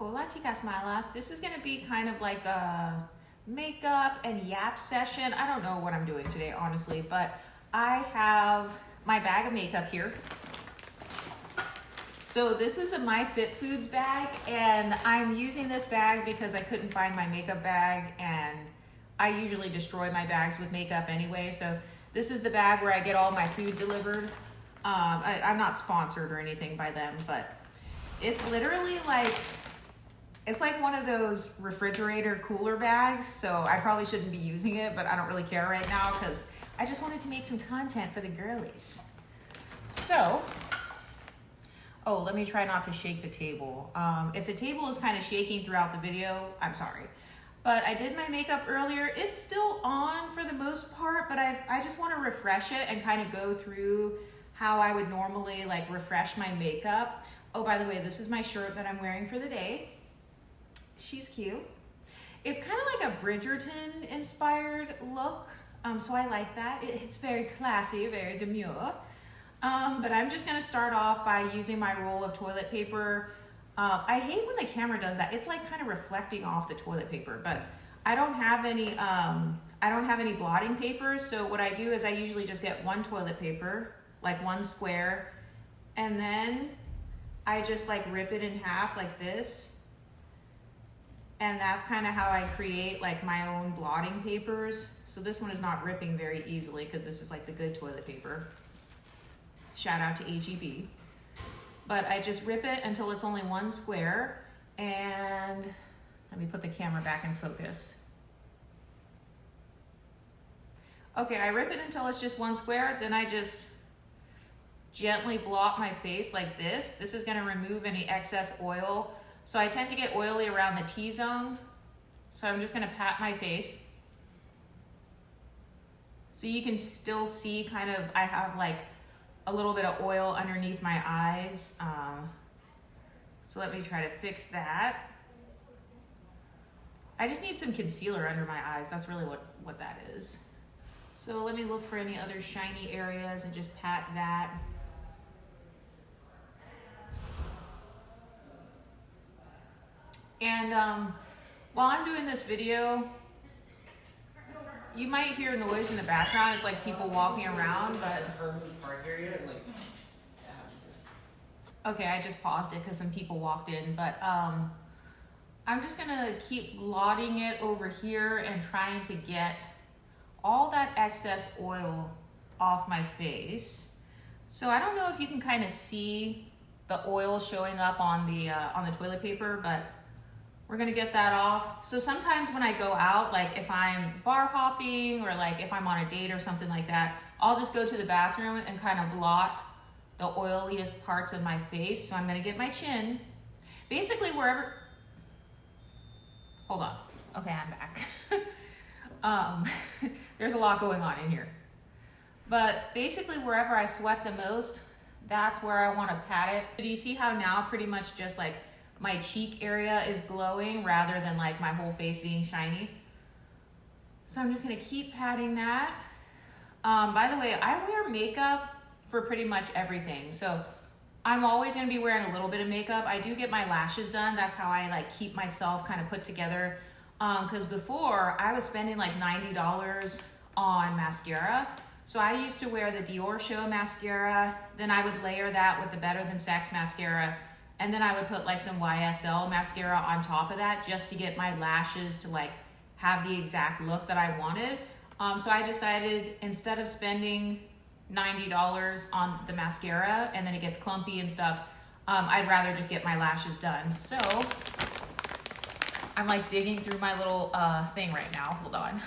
hola chicas malas. This is gonna be kind of like a makeup and yap session. I don't know what I'm doing today, honestly, but I have my bag of makeup here. So this is a My Fit Foods bag, and I'm using this bag because I couldn't find my makeup bag, and I usually destroy my bags with makeup anyway. So this is the bag where I get all my food delivered. I'm not sponsored or anything by them, but it's literally like, it's like one of those refrigerator cooler bags. So I probably shouldn't be using it, but I don't really care right now because I just wanted to make some content for the girlies. So, oh, let me try not to shake the table. If the table is kind of shaking throughout the video, I'm sorry. But I did my makeup earlier. It's still on for the most part, but I just want to refresh it and kind of go through how I would normally like refresh my makeup. Oh, by the way, this is my shirt that I'm wearing for the day. She's cute. It's kind of like a Bridgerton inspired look. So I like that. It's very classy, very demure. But I'm just gonna start off by using my roll of toilet paper. I hate when the camera does that. It's like kind of reflecting off the toilet paper, but I don't have any blotting papers. So what I do is I usually just get one toilet paper, like one square, and then I just like rip it in half like this. And that's kind of how I create like my own blotting papers. So this one is not ripping very easily because this is like the good toilet paper. Shout out to HEB. But I just rip it until it's only one square. And let me put the camera back in focus. Okay, I rip it until it's just one square. Then I just gently blot my face like this. This is gonna remove any excess oil. So I tend to get oily around the T-zone. So I'm just gonna pat my face. So you can still see kind of, I have like a little bit of oil underneath my eyes. So let me try to fix that. I just need some concealer under my eyes. That's really what that is. So let me look for any other shiny areas and just pat that. And while I'm doing this video, you might hear noise in the background. It's like people walking around, but okay, I just paused it because some people walked in, but I'm just gonna keep blotting it over here and trying to get all that excess oil off my face. So I don't know if you can kind of see the oil showing up on the toilet paper, but we're gonna get that off. So sometimes when I go out, like if I'm bar hopping or like if I'm on a date or something like that, I'll just go to the bathroom and kind of blot the oiliest parts of my face. So I'm gonna get my chin. Basically wherever, hold on. Okay, I'm back. There's a lot going on in here. But basically wherever I sweat the most, that's where I wanna pat it. Do you see how now pretty much just like my cheek area is glowing rather than like my whole face being shiny? So I'm just gonna keep patting that. By the way, I wear makeup for pretty much everything. So I'm always gonna be wearing a little bit of makeup. I do get my lashes done. That's how I like keep myself kind of put together. Cause before I was spending like $90 on mascara. So I used to wear the Dior Show mascara. Then I would layer that with the Better Than Sex mascara. And then I would put like some YSL mascara on top of that just to get my lashes to like have the exact look that I wanted. So I decided instead of spending $90 on the mascara and then it gets clumpy and stuff, I'd rather just get my lashes done. So I'm like digging through my little thing right now, hold on.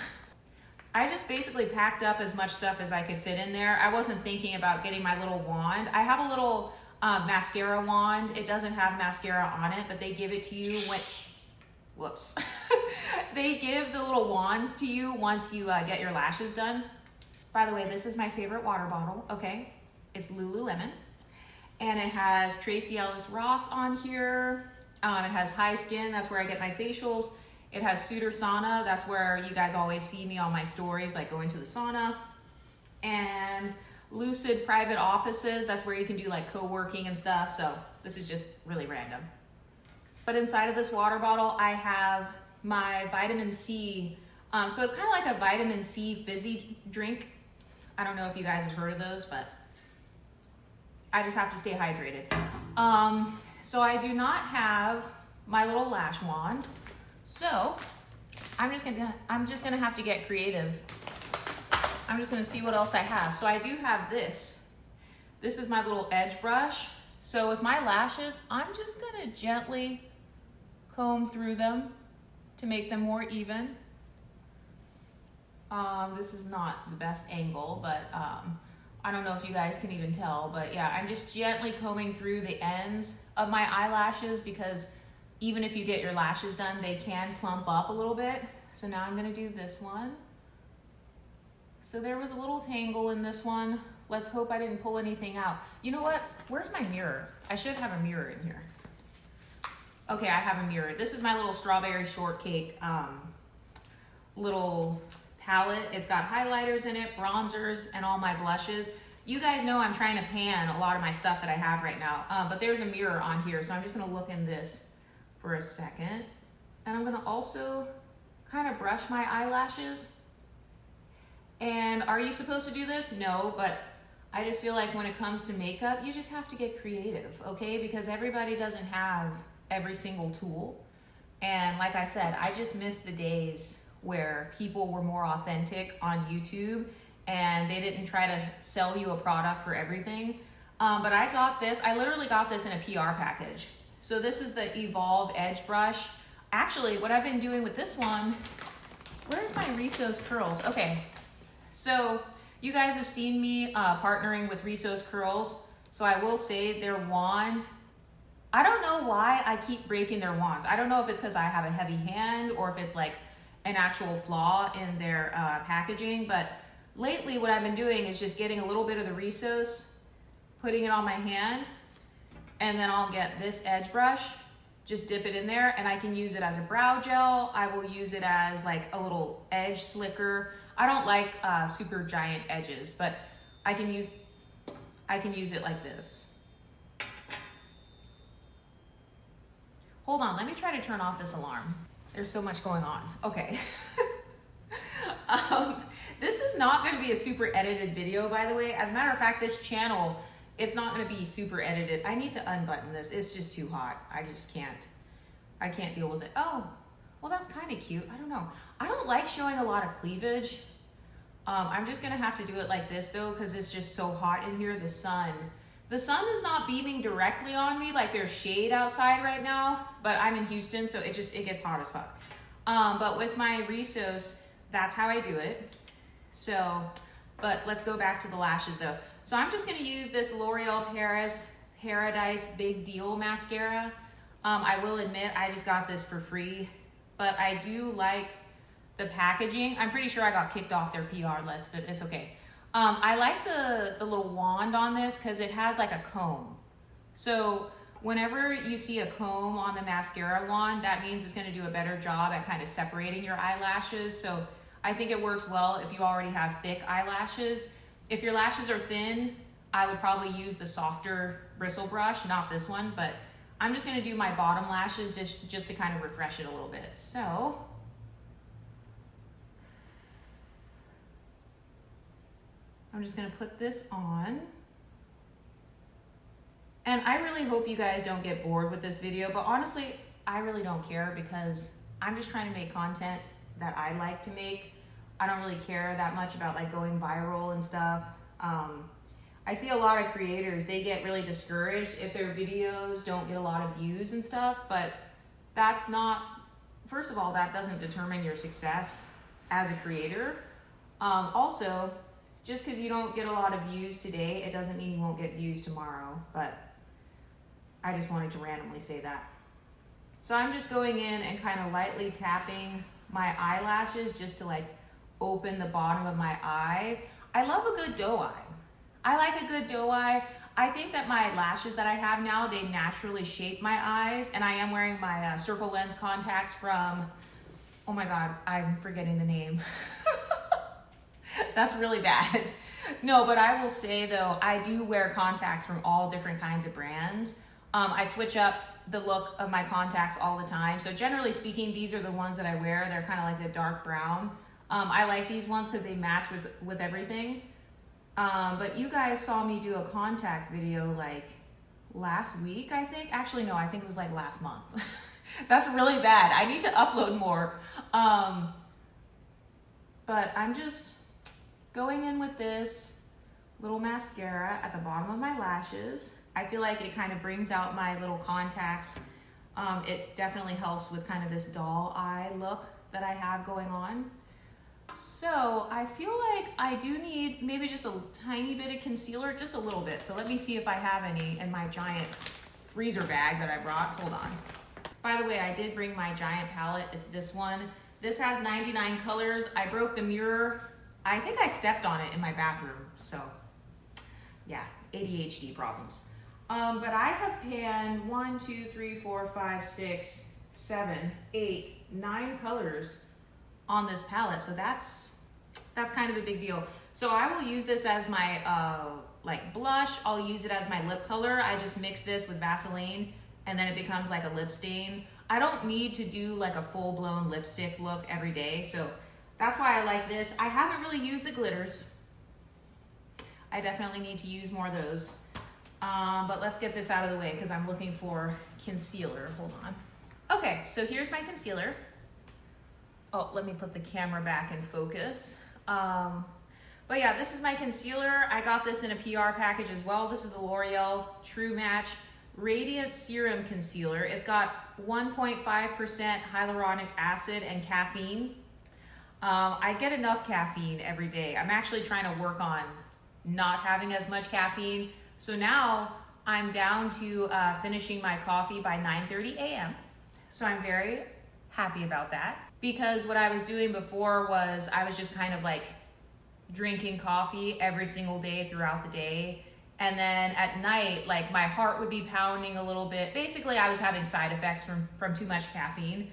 I just basically packed up as much stuff as I could fit in there. I wasn't thinking about getting my little wand. I have a little mascara wand. It doesn't have mascara on it, but they give it to you when, whoops. They give the little wands to you once you get your lashes done. By the way, this is my favorite water bottle, okay? It's Lululemon. And it has Tracy Ellis Ross on here. It has High Skin, that's where I get my facials. It has Suitor Sauna, that's where you guys always see me on my stories, like going to the sauna. And Lucid Private Offices, that's where you can do like co-working and stuff. So this is just really random. But inside of this water bottle, I have my vitamin C. So it's kind of like a vitamin C fizzy drink. I don't know if you guys have heard of those, but I just have to stay hydrated. So I do not have my little lash wand. So I'm just gonna have to get creative. I'm just gonna see what else I have. So I do have this. This is my little edge brush. So with my lashes, I'm just gonna gently comb through them to make them more even. This is not the best angle, but I don't know if you guys can even tell, but yeah, I'm just gently combing through the ends of my eyelashes because even if you get your lashes done, they can clump up a little bit. So now I'm gonna do this one. So there was a little tangle in this one. Let's hope I didn't pull anything out. You know what? Where's my mirror? I should have a mirror in here. Okay, I have a mirror. This is my little strawberry shortcake little palette. It's got highlighters in it, bronzers, and all my blushes. You guys know I'm trying to pan a lot of my stuff that I have right now, but there's a mirror on here, so I'm just gonna look in this for a second. And I'm gonna also kind of brush my eyelashes. And are you supposed to do this? No, but I just feel like when it comes to makeup, you just have to get creative, okay? Because everybody doesn't have every single tool. And like I said, I just miss the days where people were more authentic on YouTube and they didn't try to sell you a product for everything. But I got this, I literally got this in a PR package. So this is the Evolve Edge Brush. Actually, what I've been doing with this one, where's my Rizos curls? Okay, so you guys have seen me partnering with Rizos curls. So I will say their wand, I don't know why I keep breaking their wands. I don't know if it's because I have a heavy hand or if it's like an actual flaw in their packaging, but lately what I've been doing is just getting a little bit of the Rizos, putting it on my hand, and then I'll get this edge brush, just dip it in there, and I can use it as a brow gel. I will use it as like a little edge slicker. I don't like super giant edges, but I can use it like this. Hold on, let me try to turn off this alarm. There's so much going on. Okay. This is not gonna be a super edited video, by the way. As a matter of fact, this channel, it's not gonna be super edited. I need to unbutton this. It's just too hot. I just can't. I can't deal with it. Oh, well, that's kind of cute. I don't know. I don't like showing a lot of cleavage. I'm just gonna have to do it like this though, because it's just so hot in here. The sun is not beaming directly on me, like there's shade outside right now, but I'm in Houston, so it gets hot as fuck. But with my Rizos, that's how I do it. So, but let's go back to the lashes though. So I'm just gonna use this L'Oreal Paradise Big Deal mascara. I will admit, I just got this for free, but I do like the packaging. I'm pretty sure I got kicked off their PR list, but it's okay. I like the little wand on this because it has like a comb. So whenever you see a comb on the mascara wand, that means it's gonna do a better job at kind of separating your eyelashes. So I think it works well if you already have thick eyelashes. If your lashes are thin, I would probably use the softer bristle brush, not this one, but I'm just gonna do my bottom lashes just to kind of refresh it a little bit. So, I'm just gonna put this on. And I really hope you guys don't get bored with this video, but honestly, I really don't care because I'm just trying to make content that I like to make. I don't really care that much about like going viral and stuff. I see a lot of creators, they get really discouraged if their videos don't get a lot of views and stuff, but that's not, first of all, that doesn't determine your success as a creator. Also, just because you don't get a lot of views today, it doesn't mean you won't get views tomorrow, but I just wanted to randomly say that. So I'm just going in and kind of lightly tapping my eyelashes just to like open the bottom of my eye. I love a good doe eye. I like a good doe eye. I think that my lashes that I have now, they naturally shape my eyes, and I am wearing my circle lens contacts from, oh my God, I'm forgetting the name. That's really bad. No, but I will say though, I do wear contacts from all different kinds of brands. I switch up the look of my contacts all the time. So generally speaking, these are the ones that I wear. They're kind of like the dark brown. I like these ones because they match with everything. But you guys saw me do a contact video like last week, I think. Actually, no, I think it was like last month. That's really bad. I need to upload more. But I'm just going in with this little mascara at the bottom of my lashes. I feel like it kind of brings out my little contacts. It definitely helps with kind of this doll eye look that I have going on. So I feel like I do need maybe just a tiny bit of concealer, just a little bit. So let me see if I have any in my giant freezer bag that I brought. Hold on. By the way, I did bring my giant palette. It's this one. This has 99 colors. I broke the mirror. I think I stepped on it in my bathroom. So yeah, ADHD problems. But I have panned 1, 2, 3, 4, 5, 6, 7, 8, 9 colors on this palette. So that's kind of a big deal. So I will use this as my like blush. I'll use it as my lip color. I just mix this with Vaseline and then it becomes like a lip stain. I don't need to do like a full-blown lipstick look every day. So that's why I like this. I haven't really used the glitters. I definitely need to use more of those. But let's get this out of the way because I'm looking for concealer. Hold on. Okay, so here's my concealer. Oh, let me put the camera back in focus. But yeah, this is my concealer. I got this in a PR package as well. This is the L'Oreal True Match Radiant Serum Concealer. It's got 1.5% hyaluronic acid and caffeine. I get enough caffeine every day. I'm actually trying to work on not having as much caffeine. So now I'm down to finishing my coffee by 9:30 a.m. So I'm very happy about that because what I was doing before was I was just kind of like drinking coffee every single day throughout the day. And then at night, like my heart would be pounding a little bit. Basically, I was having side effects from too much caffeine.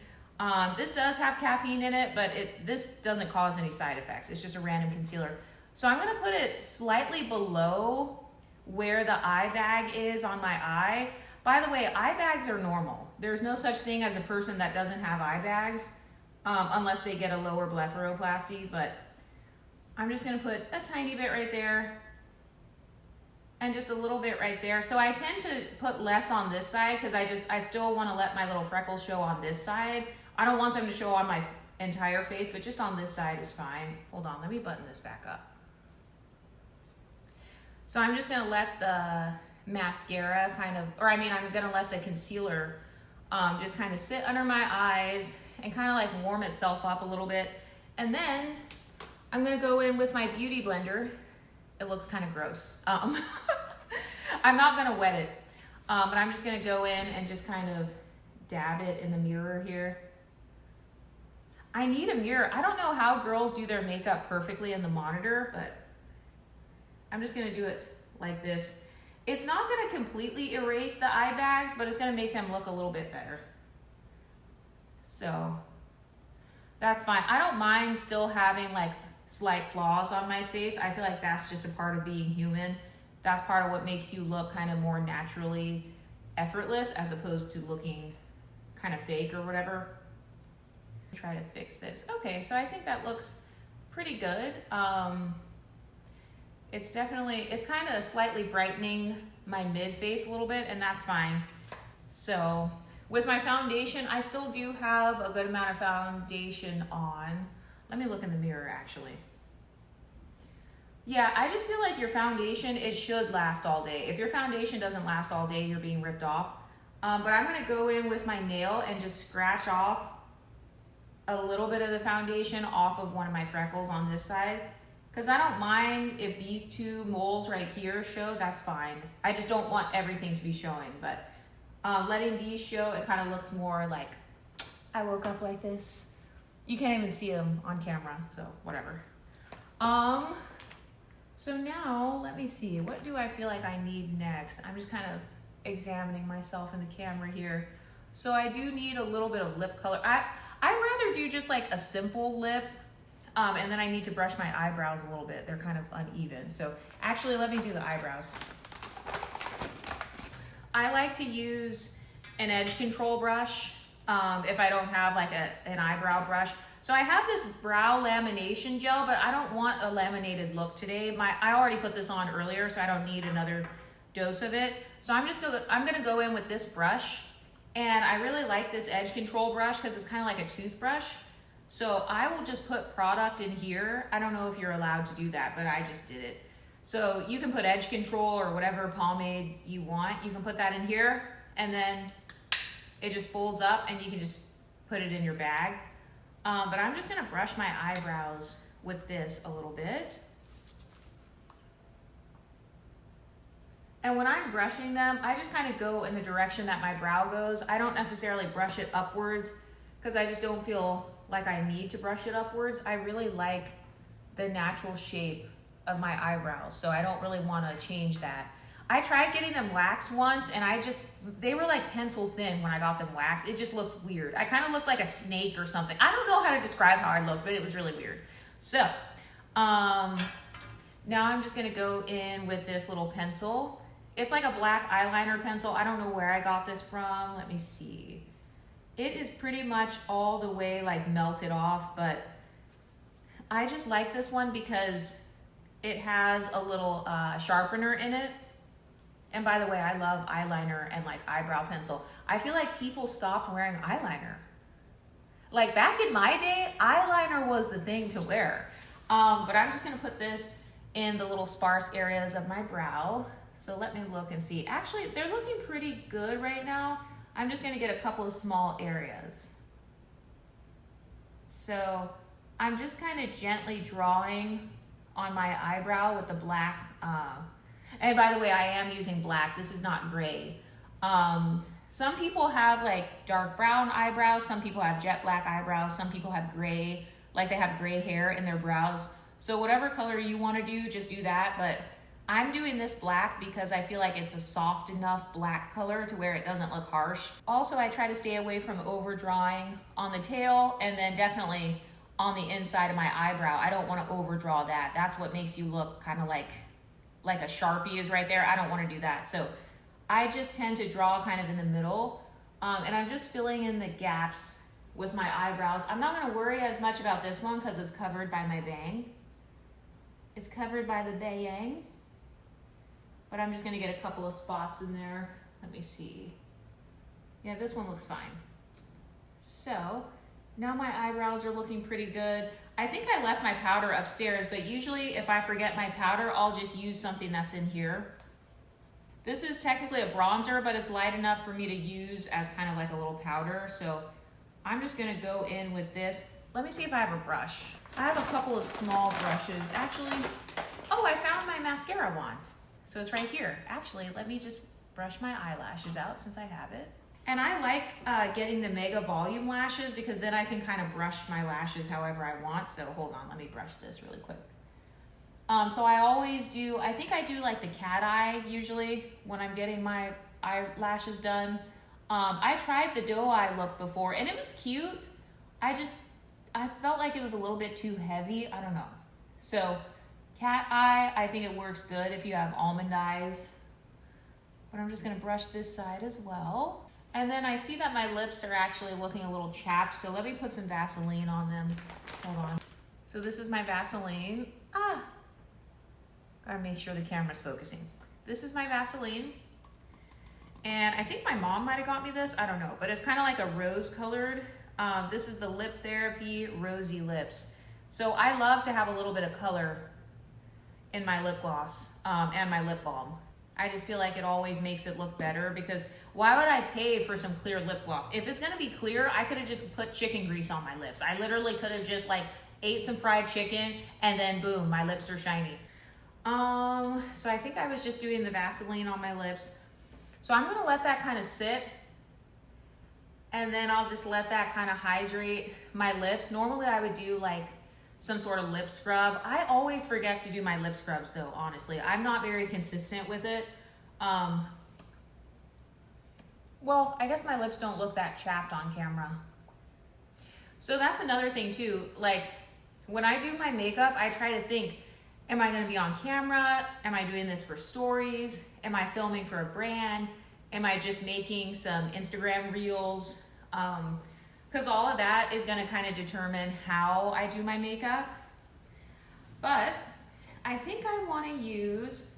This does have caffeine in it, but this doesn't cause any side effects. It's just a random concealer. So I'm gonna put it slightly below where the eye bag is on my eye. By the way, eye bags are normal. There's no such thing as a person that doesn't have eye bags unless they get a lower blepharoplasty, but I'm just gonna put a tiny bit right there and just a little bit right there. So I tend to put less on this side because I still wanna let my little freckles show on this side. I don't want them to show on my entire face, but just on this side is fine. Hold on, let me button this back up. So I'm just gonna let the mascara I'm gonna let the concealer just kind of sit under my eyes and kind of like warm itself up a little bit. And then I'm gonna go in with my beauty blender. It looks kind of gross. I'm not gonna wet it, but I'm just gonna go in and just kind of dab it in the mirror here. I need a mirror. I don't know how girls do their makeup perfectly in the monitor, but I'm just gonna do it like this. It's not gonna completely erase the eye bags, but it's gonna make them look a little bit better. So that's fine. I don't mind still having like slight flaws on my face. I feel like that's just a part of being human. That's part of what makes you look kind of more naturally effortless as opposed to looking kind of fake or whatever. Try to fix this. Okay, so I think that looks pretty good. It's kind of slightly brightening my mid face a little bit, and that's fine. So with my foundation, I still do have a good amount of foundation on. Let me look in the mirror actually. Yeah, I just feel like your foundation, it should last all day. If your foundation doesn't last all day, you're being ripped off. But I'm gonna go in with my nail and just scratch off a little bit of the foundation off of one of my freckles on this side. Because I don't mind if these two moles right here show, that's fine. I just don't want everything to be showing, but letting these show, it kind of looks more like I woke up like this. You can't even see them on camera, so whatever. So now, let me see, what do I feel like I need next? I'm just kind of examining myself in the camera here. So I do need a little bit of lip color. I'd rather do just like a simple lip, and then I need to brush my eyebrows a little bit. They're kind of uneven. So actually, let me do the eyebrows. I like to use an edge control brush if I don't have like an eyebrow brush. So I have this brow lamination gel, but I don't want a laminated look today. I already put this on earlier, so I don't need another dose of it. So I'm gonna go in with this brush, and I really like this edge control brush because it's kind of like a toothbrush. So I will just put product in here. I don't know if you're allowed to do that, but I just did it. So you can put edge control or whatever pomade you want. You can put that in here, and then it just folds up and you can just put it in your bag. But I'm just gonna brush my eyebrows with this a little bit. And when I'm brushing them, I just kind of go in the direction that my brow goes. I don't necessarily brush it upwards because I just don't feel like I need to brush it upwards. I really like the natural shape of my eyebrows, so I don't really want to change that. I tried getting them waxed once, and they were like pencil thin when I got them waxed. It just looked weird. I kind of looked like a snake or something. I don't know how to describe how I looked, but it was really weird. So now I'm just gonna go in with this little pencil. It's like a black eyeliner pencil. I don't know where I got this from. Let me see. It is pretty much all the way like melted off, but I just like this one because it has a little sharpener in it. And by the way, I love eyeliner and like eyebrow pencil. I feel like people stopped wearing eyeliner. Like back in my day, eyeliner was the thing to wear. But I'm just gonna put this in the little sparse areas of my brow. So let me look and see. Actually, they're looking pretty good right now. I'm just gonna get a couple of small areas. So I'm just kind of gently drawing on my eyebrow with the black, and by the way, I am using black. This is not gray. Some people have like dark brown eyebrows. Some people have jet black eyebrows. Some people have gray, like they have gray hair in their brows. So whatever color you want to do, just do that. But I'm doing this black because I feel like it's a soft enough black color to where it doesn't look harsh. Also, I try to stay away from overdrawing on the tail, and then definitely on the inside of my eyebrow. I don't want to overdraw that. That's what makes you look kind of like a Sharpie is right there. I don't want to do that. So I just tend to draw kind of in the middle, and I'm just filling in the gaps with my eyebrows. I'm not going to worry as much about this one because it's covered by my bang. It's covered by the bang, but I'm just going to get a couple of spots in there. Let me see. Yeah, this one looks fine. So now my eyebrows are looking pretty good. I think I left my powder upstairs, but usually if I forget my powder, I'll just use something that's in here. This is technically a bronzer, but it's light enough for me to use as kind of like a little powder. So I'm just gonna go in with this. Let me see if I have a brush. I have a couple of small brushes. Actually, oh, I found my mascara wand. So it's right here. Actually, let me just brush my eyelashes out since I have it. And I like getting the Mega Volume lashes because then I can kind of brush my lashes however I want. So hold on, let me brush this really quick. So I always do, I think I do like the cat eye usually when I'm getting my eyelashes done. I tried the doe eye look before and it was cute. I felt like it was a little bit too heavy. I don't know. So cat eye, I think it works good if you have almond eyes. But I'm just gonna brush this side as well. And then I see that my lips are actually looking a little chapped, so let me put some Vaseline on them. Hold on. So this is my Vaseline. Gotta make sure the camera's focusing. This is my Vaseline. And I think my mom might've got me this, I don't know, but it's kind of like a rose colored. This is the Lip Therapy Rosy Lips. So I love to have a little bit of color in my lip gloss and my lip balm. I just feel like it always makes it look better because why would I pay for some clear lip gloss? If it's gonna be clear, I could have just put chicken grease on my lips. I literally could have just like ate some fried chicken and then boom, my lips are shiny. So I think I was just doing the Vaseline on my lips. So I'm gonna let that kind of sit and then I'll just let that kind of hydrate my lips. Normally I would do like some sort of lip scrub. I always forget to do my lip scrubs though, honestly. I'm not very consistent with it. Well, I guess my lips don't look that chapped on camera. So that's another thing too. Like when I do my makeup, I try to think, am I gonna be on camera? Am I doing this for stories? Am I filming for a brand? Am I just making some Instagram reels? Because all of that is gonna kind of determine how I do my makeup. But I think I wanna use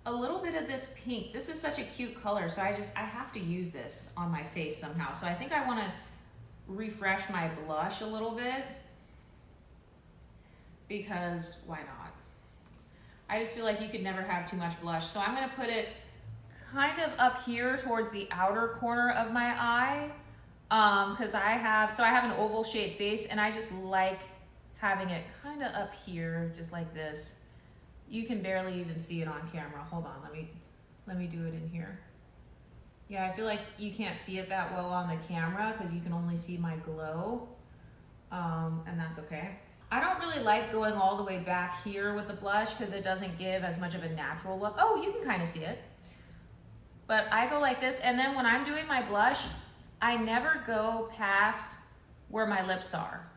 a little bit of this pink. This is such a cute color, so I have to use this on my face somehow. So I think I wanna refresh my blush a little bit, because why not? I just feel like you could never have too much blush. So I'm gonna put it kind of up here towards the outer corner of my eye, because I have an oval shaped face, and I just like having it kind of up here, just like this. You can barely even see it on camera. Hold on, let me do it in here. Yeah, I feel like you can't see it that well on the camera because you can only see my glow, and that's okay. I don't really like going all the way back here with the blush because it doesn't give as much of a natural look. Oh, you can kind of see it. But I go like this, and then when I'm doing my blush, I never go past where my lips are.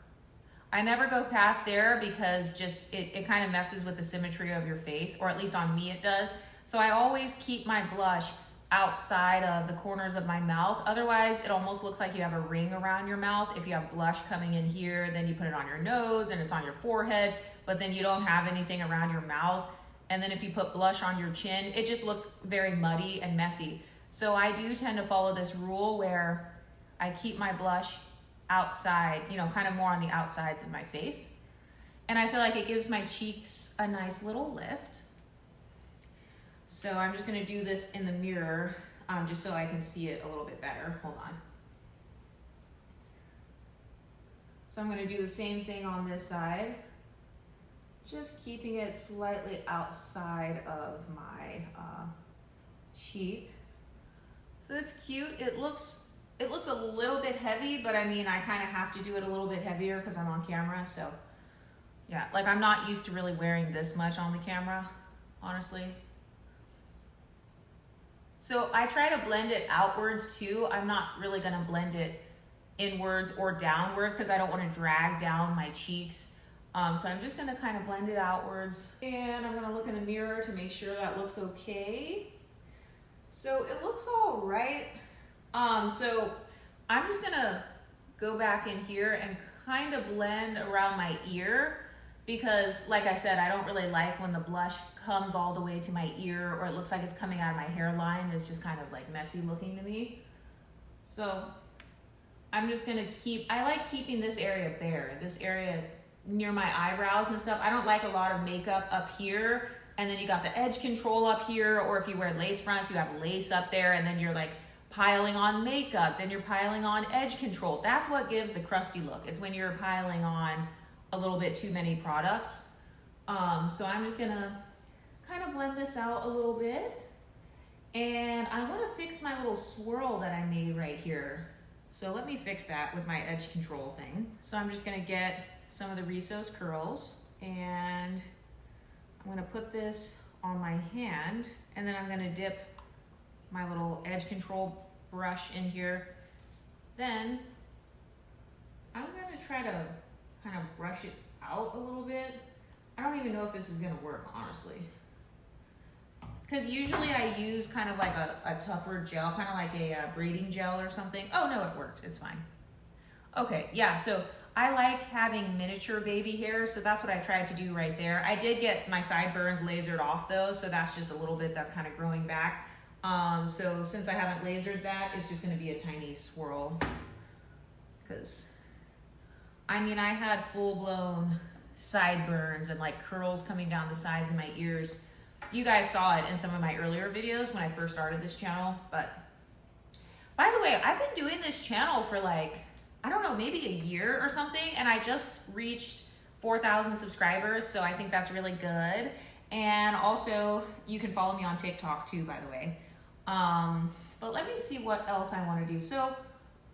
I never go past there because just it kind of messes with the symmetry of your face, or at least on me it does. So I always keep my blush outside of the corners of my mouth. Otherwise, it almost looks like you have a ring around your mouth. If you have blush coming in here, then you put it on your nose and it's on your forehead, but then you don't have anything around your mouth. And then if you put blush on your chin, it just looks very muddy and messy. So I do tend to follow this rule where I keep my blush outside, you know, kind of more on the outsides of my face. And I feel like it gives my cheeks a nice little lift. So I'm just gonna do this in the mirror, just so I can see it a little bit better. Hold on. So I'm gonna do the same thing on this side, just keeping it slightly outside of my cheek. So it's cute. It looks a little bit heavy, but I mean, I kind of have to do it a little bit heavier because I'm on camera. So yeah, like I'm not used to really wearing this much on the camera, honestly. So I try to blend it outwards too. I'm not really gonna blend it inwards or downwards because I don't want to drag down my cheeks. So I'm just gonna kind of blend it outwards, and I'm gonna look in the mirror to make sure that looks okay. So it looks all right. So I'm just gonna go back in here and kind of blend around my ear, because like I said, I don't really like when the blush comes all the way to my ear, or it looks like it's coming out of my hairline. It's just kind of like messy looking to me. So I'm just gonna I like keeping this area bare, this area near my eyebrows and stuff. I don't like a lot of makeup up here, and then you got the edge control up here, or if you wear lace fronts, you have lace up there, and then you're like piling on makeup, then you're piling on edge control. That's what gives the crusty look. It's when you're piling on a little bit too many products. So I'm just gonna kind of blend this out a little bit, and I want to fix my little swirl that I made right here. So let me fix that with my edge control thing. So I'm just gonna get some of the Rizos curls, and I'm gonna put this on my hand, and then I'm gonna dip my little edge control brush in here. Then I'm gonna try to kind of brush it out a little bit. I don't even know if this is gonna work, honestly. Because usually I use kind of like a tougher gel, kind of like a braiding gel or something. Oh no, it worked, it's fine. Okay, yeah, so I like having miniature baby hairs, so that's what I tried to do right there. I did get my sideburns lasered off though, so that's just a little bit that's kind of growing back. So since I haven't lasered that, it's just gonna be a tiny swirl. Because, I mean, I had full-blown sideburns and like curls coming down the sides of my ears. You guys saw it in some of my earlier videos when I first started this channel, but by the way, I've been doing this channel for like, I don't know, maybe a year or something, and I just reached 4,000 subscribers, so I think that's really good. And also, you can follow me on TikTok too, by the way. But let me see what else I want to do. So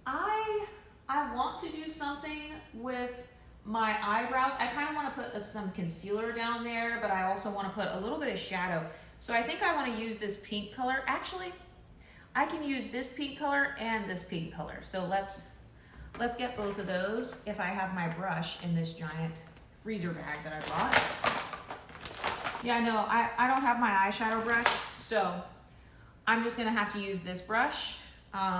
I want to do something with my eyebrows. I kind of want to put some concealer down there, but I also want to put a little bit of shadow. So I think I want to use this pink color. Actually, I can use this pink color and this pink color. So let's get both of those if I have my brush in this giant freezer bag that I bought. Yeah, no, I don't have my eyeshadow brush, so I'm just gonna have to use this brush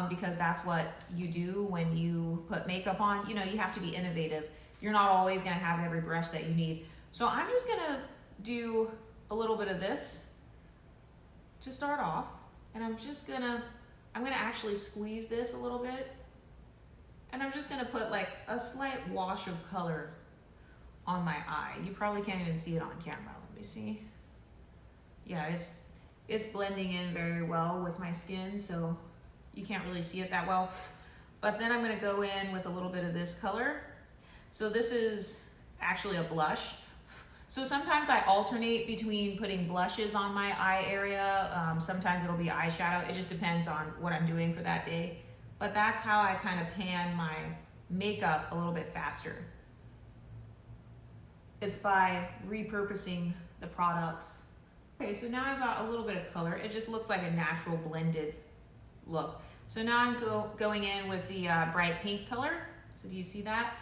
because that's what you do when you put makeup on. You know, you have to be innovative. You're not always gonna have every brush that you need. So I'm just gonna do a little bit of this to start off. And I'm gonna actually squeeze this a little bit. And I'm just gonna put like a slight wash of color on my eye. You probably can't even see it on camera. Let me see. Yeah, it's blending in very well with my skin, so you can't really see it that well. But then I'm gonna go in with a little bit of this color. So this is actually a blush. So sometimes I alternate between putting blushes on my eye area. Sometimes it'll be eyeshadow. It just depends on what I'm doing for that day. But that's how I kind of pan my makeup a little bit faster. It's by repurposing the products. Okay, so now I've got a little bit of color. It just looks like a natural blended look. So now I'm going in with the bright pink color. So do you see that?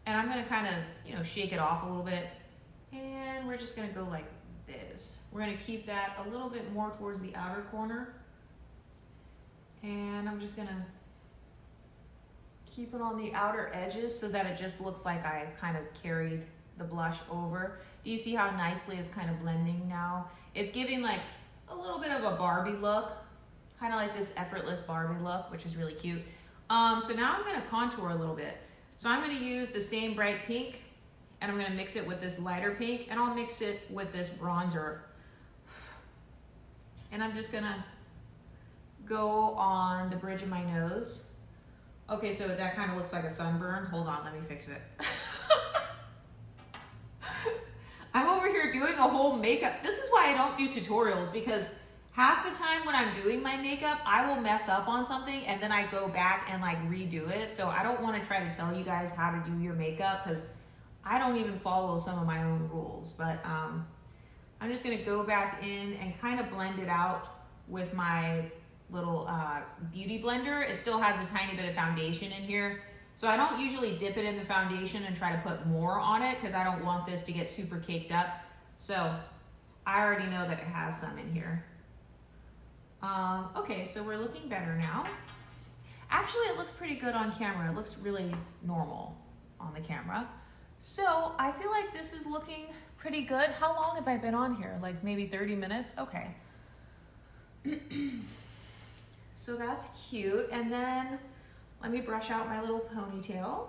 And I'm gonna kind of, you know, shake it off a little bit. And we're just gonna go like this. We're gonna keep that a little bit more towards the outer corner. And I'm just gonna keep it on the outer edges so that it just looks like I kind of carried the blush over. Do you see how nicely it's kind of blending now? It's giving like a little bit of a Barbie look, kind of like this effortless Barbie look, which is really cute. So now I'm gonna contour a little bit. So I'm gonna use the same bright pink and I'm gonna mix it with this lighter pink and I'll mix it with this bronzer. And I'm just gonna go on the bridge of my nose. Okay, so that kind of looks like a sunburn. Hold on, let me fix it. I'm over here doing a whole makeup. This is why I don't do tutorials, because half the time when I'm doing my makeup, I will mess up on something and then I go back and like redo it. So I don't want to try to tell you guys how to do your makeup because I don't even follow some of my own rules. But I'm just gonna go back in and kind of blend it out with my little beauty blender. It still has a tiny bit of foundation in here. So I don't usually dip it in the foundation and try to put more on it because I don't want this to get super caked up. So I already know that it has some in here. Okay, so we're looking better now. Actually, it looks pretty good on camera. It looks really normal on the camera. So I feel like this is looking pretty good. How long have I been on here? Like maybe 30 minutes? Okay. So that's cute. And then let me brush out my little ponytail.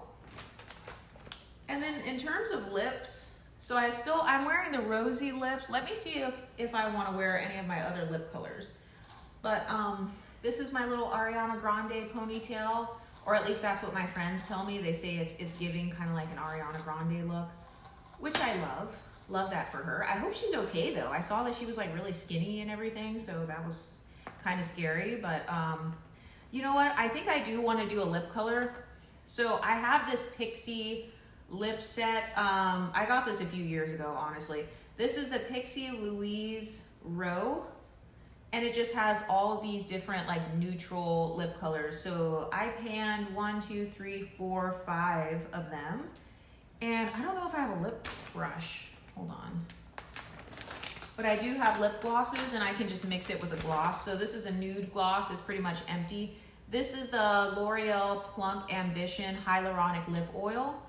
And then in terms of lips, so I'm wearing the Rosy lips. Let me see if I want to wear any of my other lip colors. But this is my little Ariana Grande ponytail, or at least that's what my friends tell me. They say it's giving kind of like an Ariana Grande look, which I love. Love that for her. I hope she's okay though. I saw that she was like really skinny and everything, so that was kind of scary. But you know what? I think I do want to do a lip color. So I have this Pixie lip set. I got this a few years ago, honestly. This is the Pixie Louise Rowe. And it just has all of these different like neutral lip colors. So I panned 1, 2, 3, 4, 5 of them. And I don't know if I have a lip brush. Hold on. But I do have lip glosses and I can just mix it with a gloss. So this is a nude gloss. It's pretty much empty. This is the L'Oreal Plump Ambition Hyaluronic Lip Oil.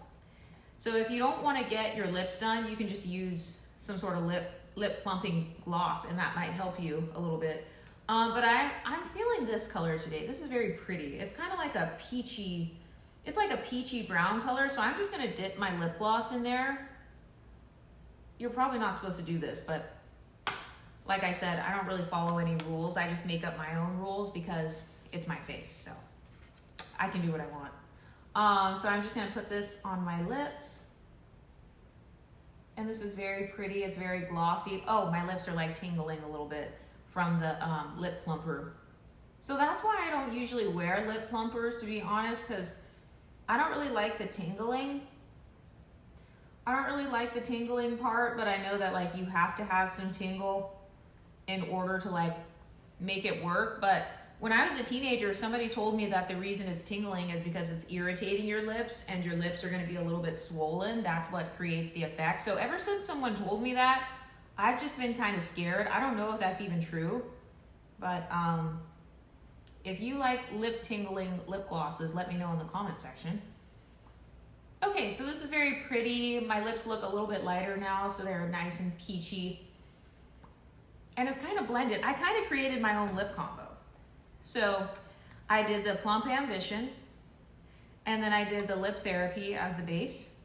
So if you don't want to get your lips done, you can just use some sort of lip plumping gloss and that might help you a little bit. But I'm feeling this color today. This is very pretty. It's kind of like a peachy, it's like a peachy brown color. So I'm just gonna dip my lip gloss in there. You're probably not supposed to do this, but like I said, I don't really follow any rules. I just make up my own rules because it's my face, so I can do what I want. So I'm just gonna put this on my lips. And this is very pretty, it's very glossy. Oh, my lips are like tingling a little bit from the lip plumper. So that's why I don't usually wear lip plumpers, to be honest, because I don't really like the tingling. I don't really like the tingling part, but I know that like you have to have some tingle in order to like make it work. But when I was a teenager, somebody told me that the reason it's tingling is because it's irritating your lips and your lips are gonna be a little bit swollen. That's what creates the effect. So ever since someone told me that, I've just been kind of scared. I don't know if that's even true. But if you like lip tingling lip glosses, let me know in the comment section. Okay, so this is very pretty. My lips look a little bit lighter now, so they're nice and peachy. And it's kind of blended. I kind of created my own lip combo. So I did the Plump Ambition, and then I did the Lip Therapy as the base,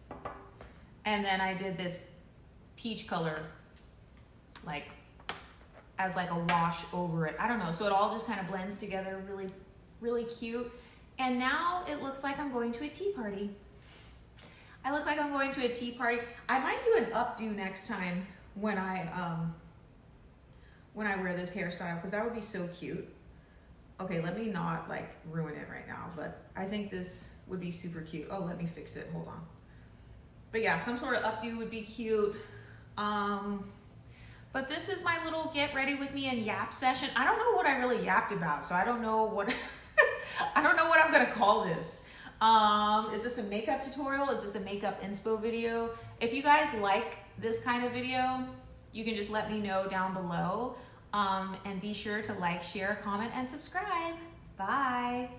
and then I did this peach color like as like a wash over it. I don't know, so it all just kind of blends together really, really cute. And now it looks like I'm going to a tea party. I look like I'm going to a tea party. I might do an updo next time when I wear this hairstyle, because that would be so cute. Okay, let me not like ruin it right now, but I think this would be super cute. Oh, let me fix it, hold on. But yeah, some sort of updo would be cute. But this is my little get ready with me and yap session. I don't know what I really yapped about, so I don't know what I don't know what I'm gonna call this. Is this a makeup tutorial? Is this a makeup inspo video? If you guys like this kind of video, you can just let me know down below. And be sure to like, share, comment, and subscribe. Bye.